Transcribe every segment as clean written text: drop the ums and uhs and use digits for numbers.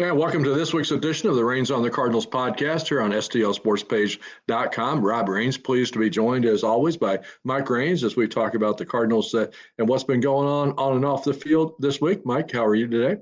And welcome to this week's edition of the Reins on the Cardinals podcast here on STLSportsPage.com. Rob Rains, pleased to be joined as always by Mike Rains as we talk about the Cardinals and what's been going on and off the field this week. Mike, how are you today?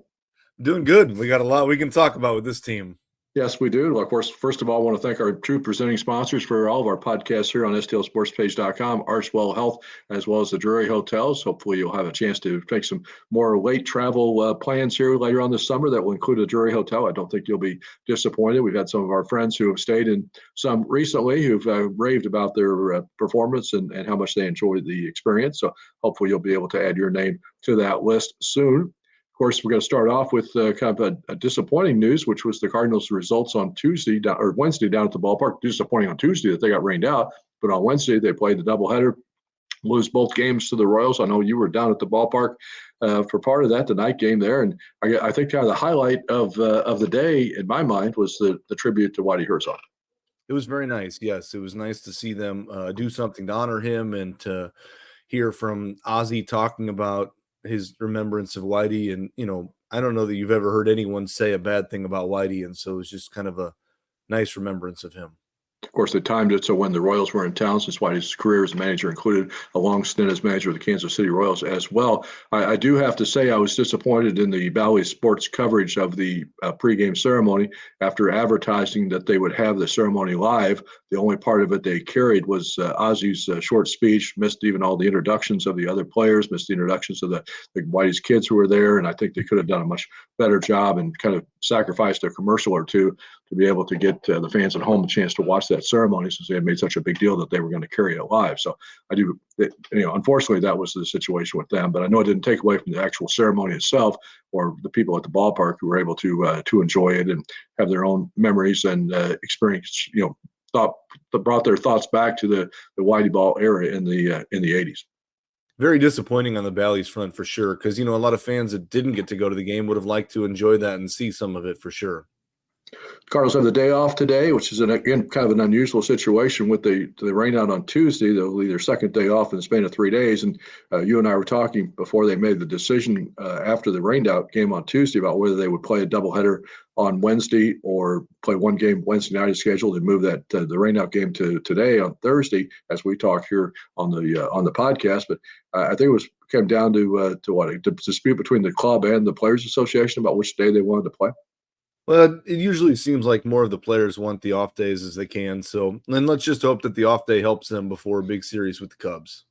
Doing good. We got a lot we can talk about with this team. Yes, we do. Well, of course, first of all, I want to thank our two presenting sponsors for all of our podcasts here on STLSportsPage.com, Archwell Health, as well as the Drury Hotels. Hopefully, you'll have a chance to take some more late travel plans here later on this summer that will include a Drury Hotel. I don't think you'll be disappointed. We've had some of our friends who have stayed in some recently who've raved about their performance and how much they enjoyed the experience. So hopefully, you'll be able to add your name to that list soon. Of course, we're going to start off with kind of a disappointing news, which was the Cardinals' results on Wednesday down at the ballpark. Disappointing on Tuesday that they got rained out, but on Wednesday they played the doubleheader, lose both games to the Royals. I know you were down at the ballpark for part of that, the night game there, and I think kind of the highlight of the day in my mind was the tribute to Whitey Herzog. It was very nice. Yes, it was nice to see them do something to honor him and to hear from Ozzie talking about his remembrance of Whitey. And, I don't know that you've ever heard anyone say a bad thing about Whitey. And so it was just kind of a nice remembrance of him. Of course, they timed it so when the Royals were in town, since Whitey's career as manager included a long stint as manager of the Kansas City Royals as well. I do have to say I was disappointed in the Bally Sports coverage of the pregame ceremony after advertising that they would have the ceremony live. The only part of it they carried was Ozzie's short speech, missed even all the introductions of the other players, missed the introductions of the Whitey's kids who were there, and I think they could have done a much better job and kind of sacrificed a commercial or two to be able to get the fans at home a chance to watch that ceremony, since they had made such a big deal that they were going to carry it live. So unfortunately, that was the situation with them. But I know it didn't take away from the actual ceremony itself or the people at the ballpark who were able to enjoy it and have their own memories and experience. Brought their thoughts back to the Whitey ball era in the 80s. Very disappointing on the Bally's front for sure, because a lot of fans that didn't get to go to the game would have liked to enjoy that and see some of it for sure. Cardinals have the day off today, which is again kind of an unusual situation with the rain out on Tuesday. They'll leave their second day off in the span of 3 days. And you and I were talking before they made the decision after the rained out game on Tuesday about whether they would play a doubleheader on Wednesday or play one game Wednesday night as scheduled and move that the rain out game to today on Thursday as we talk here on the podcast. But I think it came down to what, a dispute between the club and the Players Association about which day they wanted to play. Well, it usually seems like more of the players want the off days as they can. So then let's just hope that the off day helps them before a big series with the Cubs.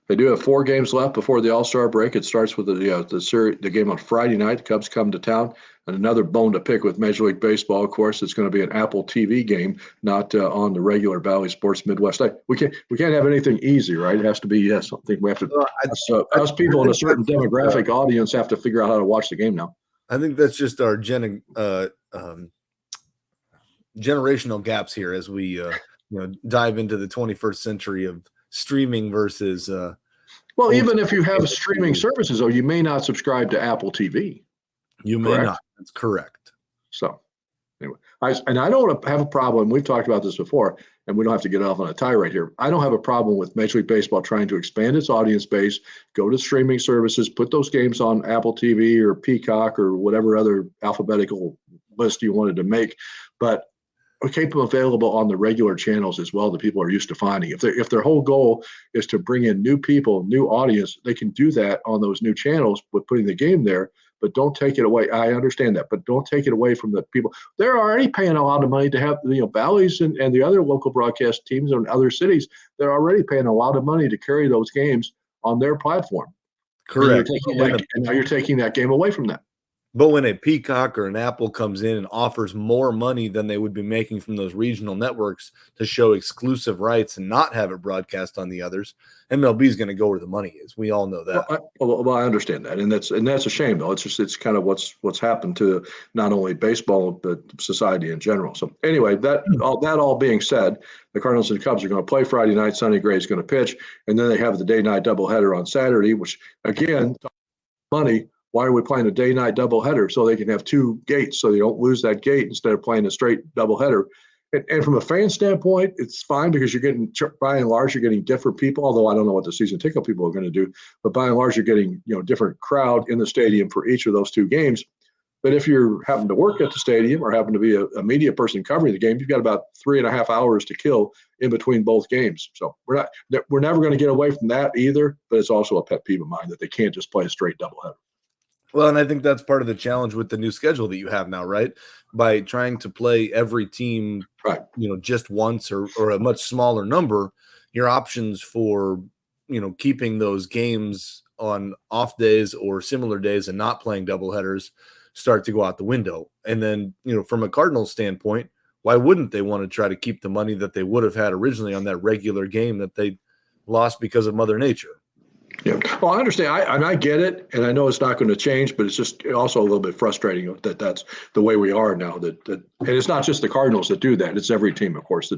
They do have 4 games left before the All-Star break. It starts with the game on Friday night. The Cubs come to town. And another bone to pick with Major League Baseball, of course, it's going to be an Apple TV game, not on the regular Bally Sports Midwest. We can't have anything easy, right? It has to be something we have to. Us people in a certain demographic audience have to figure out how to watch the game now. I think that's just our generational gaps here as we dive into the 21st century of streaming versus. Well, even if you have streaming services, though, you may not subscribe to Apple TV. You may not. That's correct. So, anyway, I don't have a problem. We've talked about this before, and we don't have to get off on a tirade here. I don't have a problem with Major League Baseball trying to expand its audience base, go to streaming services, put those games on Apple TV or Peacock or whatever other alphabetical list you wanted to make, but keep them available on the regular channels as well that people are used to finding. If their whole goal is to bring in new people, new audience, they can do that on those new channels with putting the game there. But don't take it away. I understand that, but don't take it away from the people. They're already paying a lot of money to have Bally's and the other local broadcast teams in other cities. They're already paying a lot of money to carry those games on their platform. Correct. And now you're taking that game away from them. But when a Peacock or an Apple comes in and offers more money than they would be making from those regional networks to show exclusive rights and not have it broadcast on the others, MLB is going to go where the money is. We all know that. Well, I understand that, and that's a shame, though. It's kind of what's happened to not only baseball but society in general. So anyway, that all being said, the Cardinals and Cubs are going to play Friday night. Sonny Gray is going to pitch, and then they have the day-night doubleheader on Saturday, which again, money. Why are we playing a day-night doubleheader? So they can have 2 gates, so they don't lose that gate instead of playing a straight doubleheader. And from a fan standpoint, it's fine because you're getting, by and large, you're getting different people. Although I don't know what the season ticket people are going to do, but by and large, you're getting different crowd in the stadium for each of those 2 games. But if you happen to work at the stadium or happen to be a media person covering the game, you've got about 3.5 hours to kill in between both games. So we're never going to get away from that either. But it's also a pet peeve of mine that they can't just play a straight doubleheader. Well, and I think that's part of the challenge with the new schedule that you have now, right? By trying to play every team, Right. Just once or a much smaller number, your options for, keeping those games on off days or similar days and not playing doubleheaders start to go out the window. And then, from a Cardinals standpoint, why wouldn't they want to try to keep the money that they would have had originally on that regular game that they lost because of Mother Nature? Yeah. Well, I understand. I get it, and I know it's not going to change, but it's just also a little bit frustrating that that's the way we are now. And it's not just the Cardinals that do that; it's every team, of course,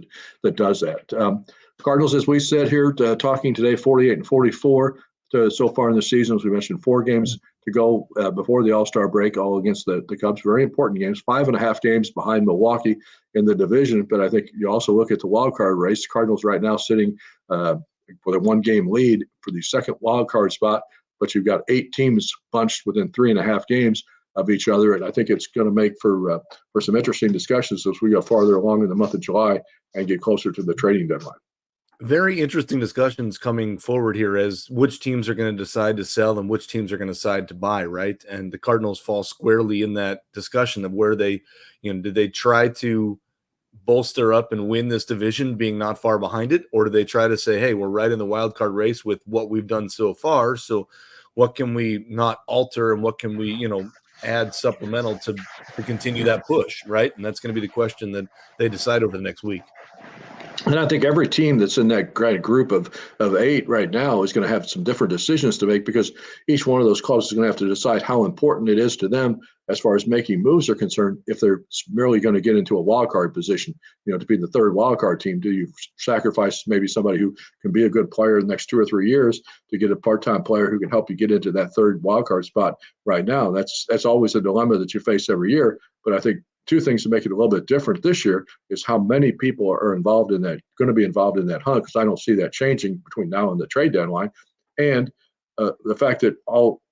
that does that. Cardinals, as we said here, talking today, 48-44 so far in the season. As we mentioned, 4 games to go before the All-Star break, all against the Cubs. Very important games. 5.5 games behind Milwaukee in the division. But I think you also look at the wild card race. Cardinals right now sitting with a 1-game lead for the second wild card spot, but you've got 8 teams bunched within 3.5 games of each other, and I think it's going to make for some interesting discussions as we go farther along in the month of July and get closer to the trading deadline. Very interesting discussions coming forward here as which teams are going to decide to sell and which teams are going to decide to buy, right? And the Cardinals fall squarely in that discussion of where they, did they try to bolster up and win this division being not far behind it, or do they try to say, hey, we're right in the wild card race with what we've done so far, so what can we not alter and what can we add supplemental to continue that push, right? And that's going to be the question that they decide over the next week. And I think every team that's in that group of 8 right now is going to have some different decisions to make, because each one of those clubs is going to have to decide how important it is to them as far as making moves are concerned. If they're merely going to get into a wild card position, to be the third wild card team, do you sacrifice maybe somebody who can be a good player in the next 2 or 3 years to get a part-time player who can help you get into that third wild card spot right now? That's always a dilemma that you face every year. But I think 2 things to make it a little bit different this year is how many people are involved in that, going to be involved in that hunt, because I don't see that changing between now and the trade deadline. And the fact that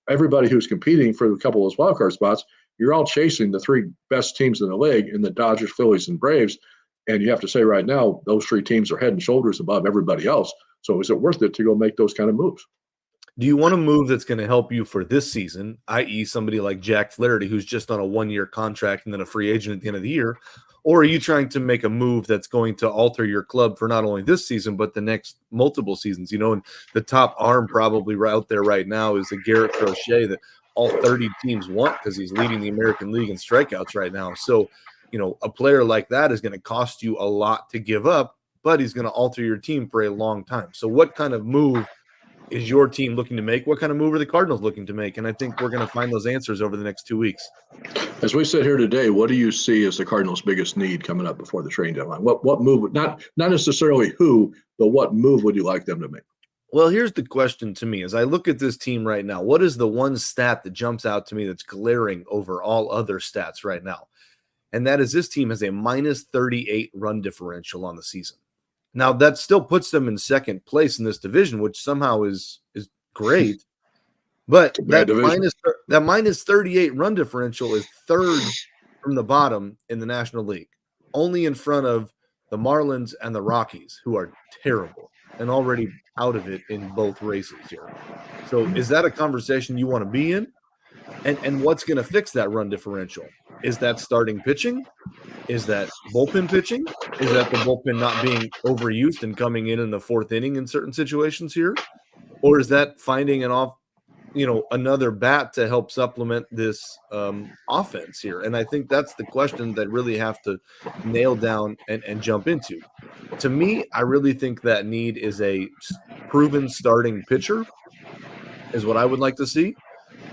everybody who's competing for a couple of those wildcard spots, you're all chasing the 3 best teams in the league in the Dodgers, Phillies, and Braves. And you have to say right now, those 3 teams are head and shoulders above everybody else. So is it worth it to go make those kind of moves? Do you want a move that's going to help you for this season, i.e. somebody like Jack Flaherty, who's just on a 1-year contract and then a free agent at the end of the year? Or are you trying to make a move that's going to alter your club for not only this season, but the next multiple seasons? And the top arm probably out there right now is a Garrett Crochet that all 30 teams want because he's leading the American League in strikeouts right now. So, a player like that is going to cost you a lot to give up, but he's going to alter your team for a long time. So what kind of move is your team looking to make? What kind of move are the Cardinals looking to make? And I think we're going to find those answers over the next 2 weeks. As we sit here today, what do you see as the Cardinals' biggest need coming up before the trading deadline? What move, not necessarily who, but what move would you like them to make? Well, here's the question to me. As I look at this team right now, what is the one stat that jumps out to me that's glaring over all other stats right now? And that is this team has a minus 38 run differential on the season. Now, that still puts them in second place in this division, which somehow is great. But that minus 38 run differential is third from the bottom in the National League, only in front of the Marlins and the Rockies, who are terrible and already out of it in both races here. So is that a conversation you want to be in? And what's going to fix that run differential? Is that starting pitching? Is that bullpen pitching? Is that the bullpen not being overused and coming in the 4th inning in certain situations here? Or is that finding another bat to help supplement this offense here? And I think that's the question that really have to nail down and jump into. To me, I really think that need is a proven starting pitcher is what I would like to see.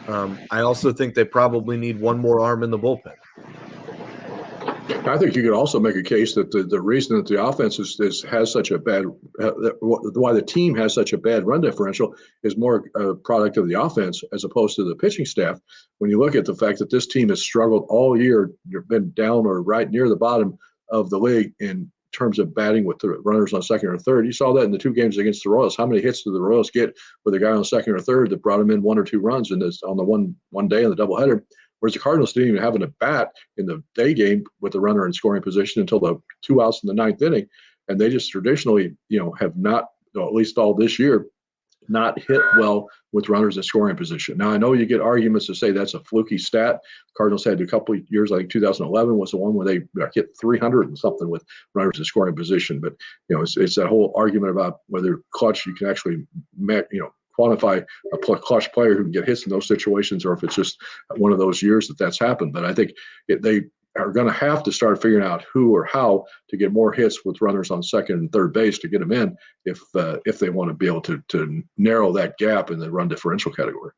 I also think they probably need one more arm in the bullpen. I think you could also make a case that the reason that the offense has such a bad, why the team has such a bad run differential is more a product of the offense as opposed to the pitching staff. When you look at the fact that this team has struggled all year, you've been down or right near the bottom of the league in terms of batting with the runners on second or third. You saw that in the 2 games against the Royals. How many hits did the Royals get with a guy on second or third that brought them in 1 or 2 runs on the one day in the doubleheader? whereas the Cardinals didn't even have an at bat in the day game with the runner in scoring position until the 2 outs in the ninth inning, and they just traditionally, have not, at least all this year, not hit well with runners in scoring position. Now, I know you get arguments to say that's a fluky stat. Cardinals had a couple of years, I think 2011 was the one where they hit 300 and something with runners in scoring position. But, it's that whole argument about whether clutch, you can actually, quantify a clutch player who can get hits in those situations, or if it's just one of those years that's happened. But I think they are going to have to start figuring out who or how to get more hits with runners on second and third base to get them in if they want to be able to narrow that gap in the run differential category.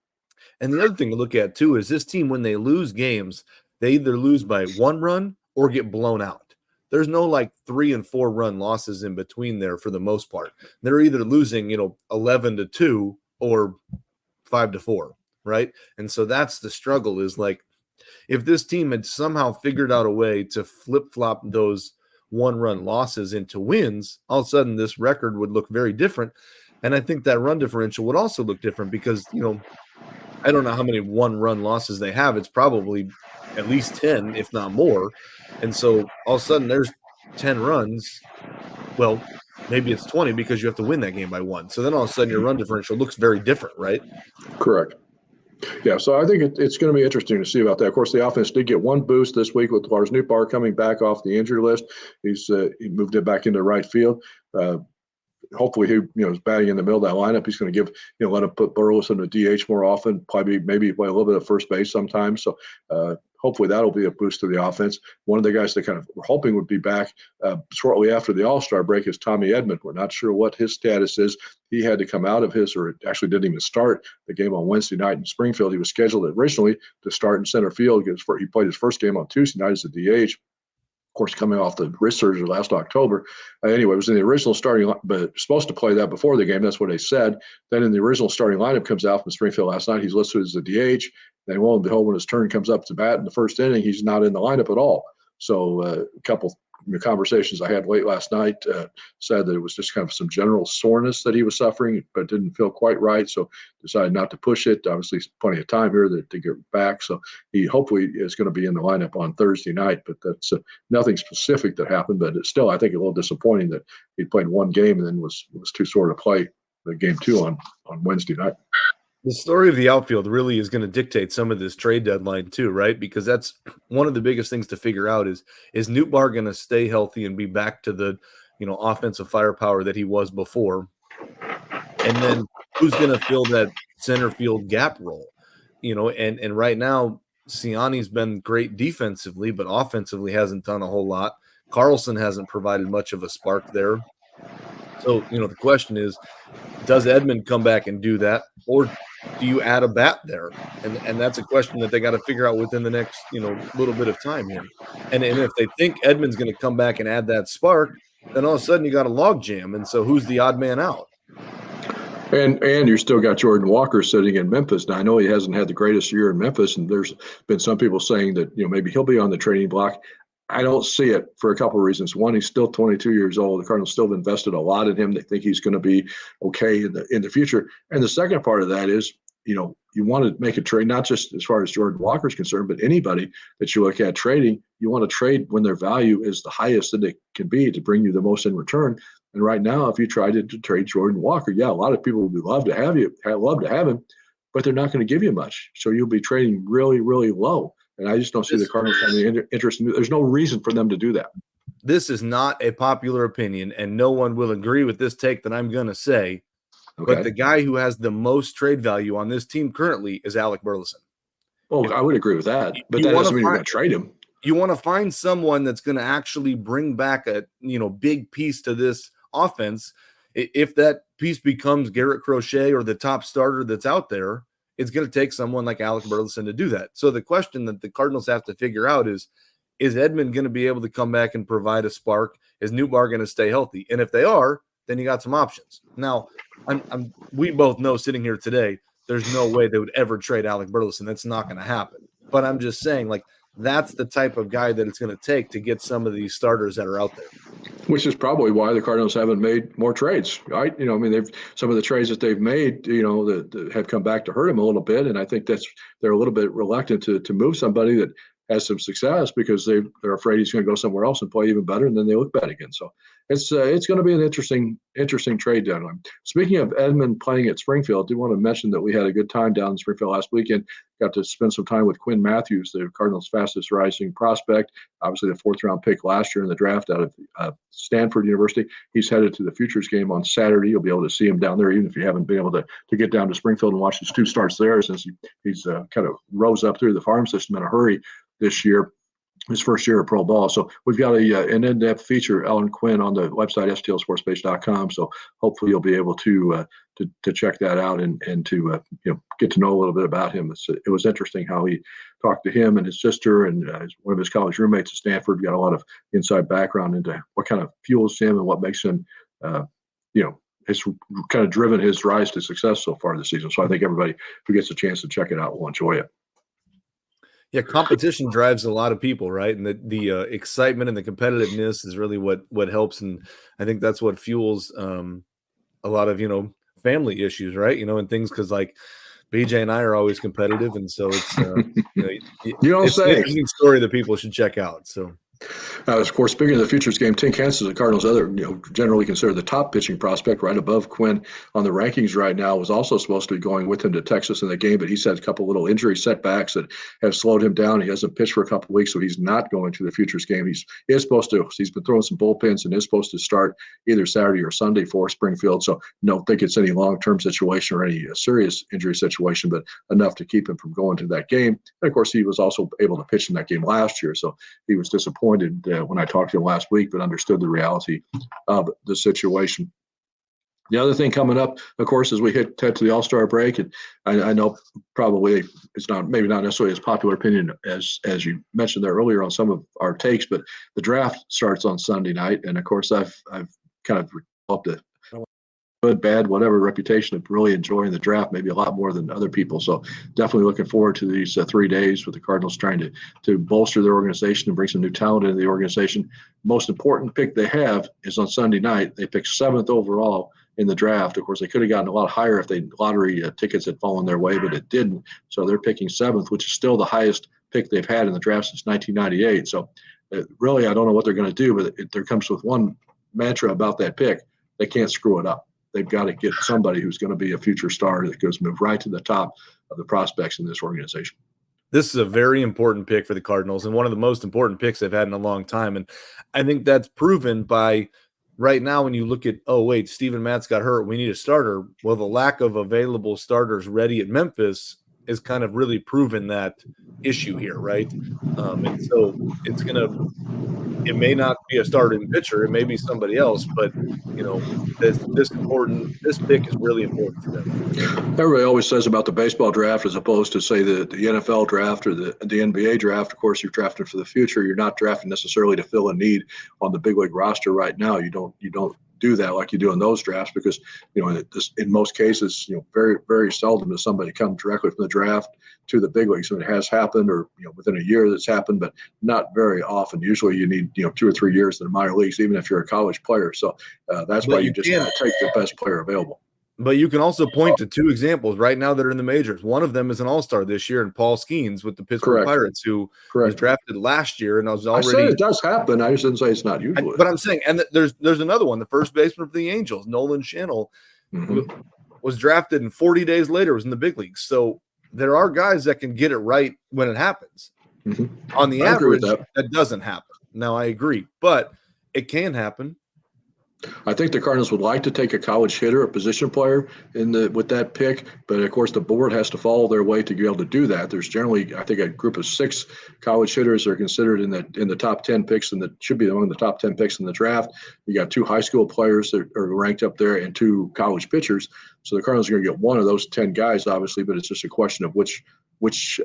And the other thing to look at too is this team, when they lose games, they either lose by 1 run or get blown out. There's no like 3 and 4 run losses in between there for the most part. They're either losing, 11-2 or 5-4, right? And so that's the struggle, is like, if this team had somehow figured out a way to flip-flop those 1-run losses into wins, all of a sudden this record would look very different. And I think that run differential would also look different because, I don't know how many 1-run losses they have. It's probably at least 10, if not more. And so all of a sudden there's 10 runs. Well, maybe it's 20 because you have to win that game by 1. So then all of a sudden your run differential looks very different, right? Correct. Yeah, so I think it's going to be interesting to see about that. Of course, the offense did get one boost this week with Lars Nootbaar coming back off the injury list. He moved it back into right field. Hopefully, he is batting in the middle of that lineup. He's going to let him put Burleson in the DH more often. Probably maybe play a little bit of first base sometimes. So hopefully that'll be a boost to the offense. One of the guys that kind of we're hoping would be back shortly after the All-Star break is Tommy Edman. We're not sure what his status is. He had to come out of or it actually didn't even start the game on Wednesday night in Springfield. He was scheduled originally to start in center field. He played his first game on Tuesday night as a DH. Of course, coming off the wrist surgery last October. Anyway, it was in the original starting, but supposed to play that before the game. That's what they said. Then in the original starting lineup comes out from Springfield last night. He's listed as a DH. Then lo and behold, when his turn comes up to bat in the first inning, he's not in the lineup at all. So a couple conversations I had late last night said that it was just kind of some general soreness that he was suffering, but didn't feel quite right. So decided not to push it. Obviously, plenty of time here to get back. So he hopefully is going to be in the lineup on Thursday night, but that's nothing specific that happened. But it's still, I think, a little disappointing that he played one game and then was too sore to play the game 2 on Wednesday night. The story of the outfield really is going to dictate some of this trade deadline too, right? Because that's one of the biggest things to figure out is Nootbaar going to stay healthy and be back to the, offensive firepower that he was before? And then who's going to fill that center field gap role? And right now Siani's been great defensively, but offensively hasn't done a whole lot. Carlson hasn't provided much of a spark there. So, the question is, does Edman come back and do that? Or do you add a bat there? And that's a question that they got to figure out within the next, little bit of time here. And if they think Edman's going to come back and add that spark, then all of a sudden you got a log jam. And so who's the odd man out? And you still got Jordan Walker sitting in Memphis. Now, I know he hasn't had the greatest year in Memphis, and there's been some people saying that, maybe he'll be on the trading block. I don't see it for a couple of reasons. One, he's still 22 years old. The Cardinals still have invested a lot in him. They think he's going to be okay in the future. And the second part of that is, you want to make a trade, not just as far as Jordan Walker is concerned, but anybody that you look at trading, you want to trade when their value is the highest that it can be to bring you the most in return. And right now, if you tried to trade Jordan Walker, yeah, a lot of people would love to have him, but they're not going to give you much. So you'll be trading really, really low. And I just don't see the Cardinals having any interest in it. There's no reason for them to do that. This is not a popular opinion, and no one will agree with this take that I'm going to say. Okay. But the guy who has the most trade value on this team currently is Alec Burleson. Well, I would agree with that, but that doesn't mean you're going to trade him. You want to find someone that's going to actually bring back a big piece to this offense. If that piece becomes Garrett Crochet or the top starter that's out there, it's going to take someone like Alec Burleson to do that. So the question that the Cardinals have to figure out is Edman going to be able to come back and provide a spark? Is Nootbaar going to stay healthy? And if they are, then you got some options. Now, we both know sitting here today, there's no way they would ever trade Alec Burleson. That's not going to happen. But I'm just saying, like, that's the type of guy that it's going to take to get some of these starters that are out there. Which is probably why the Cardinals haven't made more trades, right? I mean, they've some of the trades that they've made, that have come back to hurt them a little bit, and I think they're a little bit reluctant to move somebody that has some success because they're afraid he's going to go somewhere else and play even better, and then they look bad again. So it's going to be an interesting trade deadline. Speaking of Edmund playing at Springfield, I do want to mention that we had a good time down in Springfield last weekend. Got to spend some time with Quinn Matthews, the Cardinals' fastest rising prospect, obviously the 4th-round pick last year in the draft out of Stanford University. He's headed to the Futures game on Saturday. You'll be able to see him down there, even if you haven't been able to get down to Springfield and watch his 2 starts there, since he's kind of rose up through the farm system in a hurry this year, his first year of pro ball. So we've got an in-depth feature, Ellen Quinn, on the website stlsportspage.com. So hopefully you'll be able to check that out and to get to know a little bit about him. It was interesting how he talked to him and his sister and one of his college roommates at Stanford. Got a lot of inside background into what kind of fuels him and what makes him, it's kind of driven his rise to success so far this season. So I think everybody who gets a chance to check it out will enjoy it. Yeah, competition drives a lot of people, right? And the excitement and the competitiveness is really what helps, and I think that's what fuels a lot of family issues, right? And things, because like BJ and I are always competitive, and so it's it's an interesting story that people should check out. So. Of course, speaking of the Futures game, Tink Hence, the Cardinals' other, generally considered the top pitching prospect, right above Quinn on the rankings right now, was also supposed to be going with him to Texas in the game, but he's had a couple little injury setbacks that have slowed him down. He hasn't pitched for a couple of weeks, so he's not going to the Futures game. He's been throwing some bullpens and is supposed to start either Saturday or Sunday for Springfield. So don't think it's any long-term situation or any serious injury situation, but enough to keep him from going to that game. And of course, he was also able to pitch in that game last year, so he was disappointed when I talked to him last week, but understood the reality of the situation. The other thing coming up, of course, as we head to the All-Star break, and I know probably it's maybe not necessarily as popular opinion as you mentioned there earlier on some of our takes, but the draft starts on Sunday night, and of course I've kind of developed a good, bad, whatever reputation of really enjoying the draft, maybe a lot more than other people. So definitely looking forward to these 3 days with the Cardinals trying to bolster their organization and bring some new talent into the organization. Most important pick they have is on Sunday night. They picked 7th overall in the draft. Of course, they could have gotten a lot higher if the lottery tickets had fallen their way, but it didn't. So they're picking 7th, which is still the highest pick they've had in the draft since 1998. So really, I don't know what they're going to do, but there comes with one mantra about that pick: they can't screw it up. They've got to get somebody who's going to be a future star that goes move right to the top of the prospects in this organization. This is a very important pick for the Cardinals and one of the most important picks they've had in a long time. And I think that's proven by right now when you look at, Steven Matz got hurt, we need a starter. Well, the lack of available starters ready at Memphis is kind of really proven that issue here, right? And so it may not be a starting pitcher, it may be somebody else, but this pick is really important for them. Everybody always says about the baseball draft as opposed to, say, the NFL draft or the NBA draft. Of course, you're drafting for the future. You're not drafting necessarily to fill a need on the big league roster right now. You don't do that like you do in those drafts because in most cases, very, very seldom does somebody come directly from the draft to the big leagues. So it has happened, or within a year that's happened, but not very often. Usually you need 2 or 3 years in the minor leagues, even if you're a college player. So that's why you just got to take the best player available. But you can also point to 2 examples right now that are in the majors. One of them is an all-star this year, and Paul Skeens with the Pittsburgh Pirates, who was drafted last year, and I said it does happen. I just didn't say it's not usual. But I'm saying, and there's another one, the first baseman for the Angels, Nolan Schnell, was drafted, and 40 days later was in the big leagues. So there are guys that can get it right when it happens. Mm-hmm. On the average, that doesn't happen. Now, I agree, but it can happen. I think the Cardinals would like to take a college hitter, a position player with that pick, but of course the board has to follow their way to be able to do that. There's generally, I think, a group of 6 college hitters that are considered in the top 10 picks, and that should be among the top 10 picks in the draft. You got 2 high school players that are ranked up there and 2 college pitchers. So the Cardinals are going to get one of those 10 guys, obviously, but it's just a question of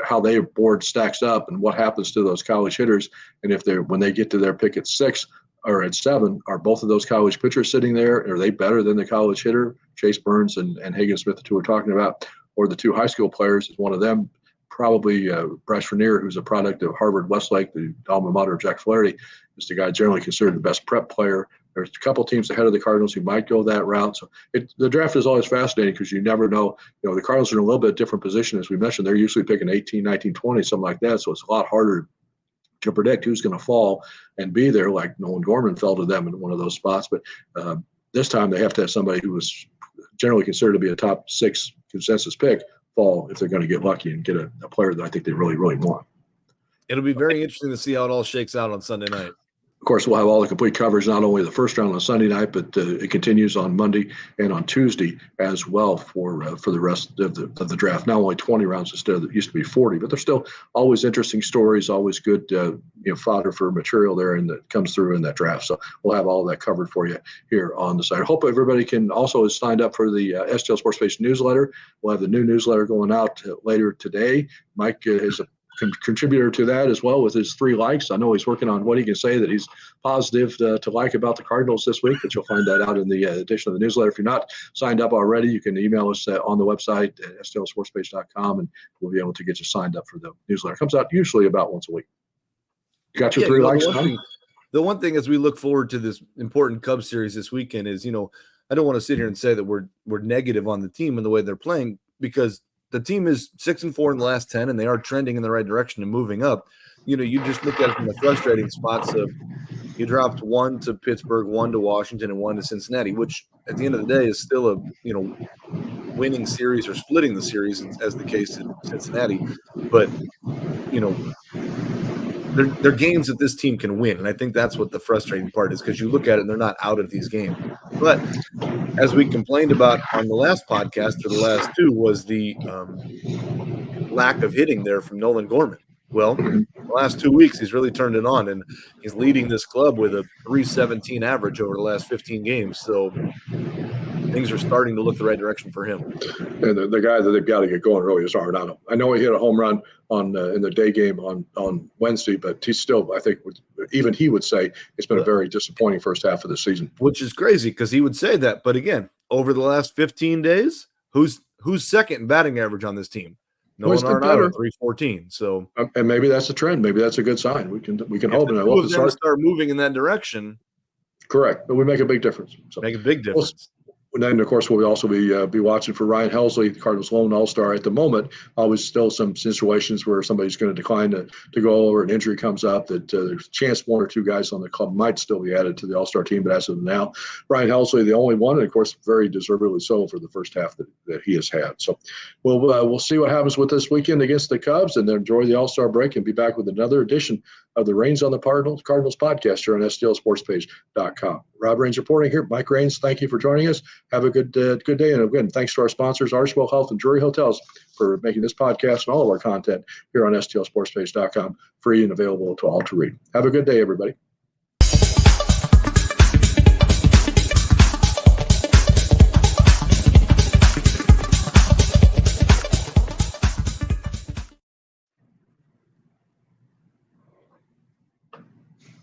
how their board stacks up and what happens to those college hitters, and when they get to their pick at 6. Or at 7, are both of those college pitchers sitting there? Are they better than the college hitter, Chase Burns and Hagen Smith, the 2 we're talking about? Or the 2 high school players, is one of them probably Bryce Renier, who's a product of Harvard Westlake, the alma mater of Jack Flaherty, is the guy generally considered the best prep player. There's a couple teams ahead of the Cardinals who might go that route. So the draft is always fascinating because you never know. The Cardinals are in a little bit different position. As we mentioned, they're usually picking 18, 19, 20, something like that. So it's a lot harder to predict who's going to fall and be there, like Nolan Gorman fell to them in one of those spots. But this time they have to have somebody who was generally considered to be a top 6 consensus pick fall if they're going to get lucky and get a player that I think they really, really want. It'll be very interesting to see how it all shakes out on Sunday night. Of course, we'll have all the complete coverage, not only the first round on Sunday night, but it continues on Monday and on Tuesday as well for the rest of the draft. Now only 20 rounds instead of it used to be 40, but there's still always interesting stories, always good fodder for material there and that comes through in that draft. So we'll have all of that covered for you here on the site. I hope everybody can also is signed up for the STL Sports Page newsletter. We'll have the new newsletter going out later today. Mike is a contributor to that as well with his 3 likes. I know he's working on what he can say that he's positive to like about the Cardinals this week, but you'll find that out in the edition of the newsletter. If you're not signed up already, you can email us on the website at stlsportspage.com and we'll be able to get you signed up for the newsletter. It comes out usually about once a week. You got your 3 likes? The one thing as we look forward to this important Cubs series this weekend is, I don't want to sit here and say that we're negative on the team and the way they're playing, because the team is 6-4 in the last 10, and they are trending in the right direction and moving up. You just look at it from the frustrating spots of you dropped 1 to Pittsburgh, 1 to Washington, and 1 to Cincinnati, which at the end of the day is still a winning series or splitting the series, as the case in Cincinnati. But they're games that this team can win, and I think that's what the frustrating part is, because you look at it and they're not out of these games. But as we complained about on the last podcast, or the last 2, was the lack of hitting there from Nolan Gorman. Well, the last 2 weeks, he's really turned it on, and he's leading this club with a 317 average over the last 15 games. So things are starting to look the right direction for him. And the guy that they've got to get going really is Arenado. I know he hit a home run in the day game on Wednesday, but he's still, I think, even he would say it's been a very disappointing first half of the season. Which is crazy because he would say that. But again, over the last 15 days, who's second in batting average on this team? Nolan Arenado, 314. So, and maybe that's a trend. Maybe that's a good sign. We can hope. And if they start moving in that direction. Correct, but we make a big difference. So, make a big difference. And then, of course, we'll also be watching for Ryan Helsley, the Cardinals' lone all-star at the moment. Always still some situations where somebody's going to decline to go or an injury comes up that there's a chance 1 or 2 guys on the club might still be added to the all-star team. But as of now, Ryan Helsley, the only one, and, of course, very deservedly so for the first half that he has had. So we'll see what happens with this weekend against the Cubs and then enjoy the all-star break and be back with another edition of the Reigns on the Cardinals podcast here on stlsportspage.com. Rob Reigns reporting here. Mike Reigns, thank you for joining us. Have a good day. And again, thanks to our sponsors, Archwell Health and Drury Hotels, for making this podcast and all of our content here on stlsportspage.com free and available to all to read. Have a good day, everybody.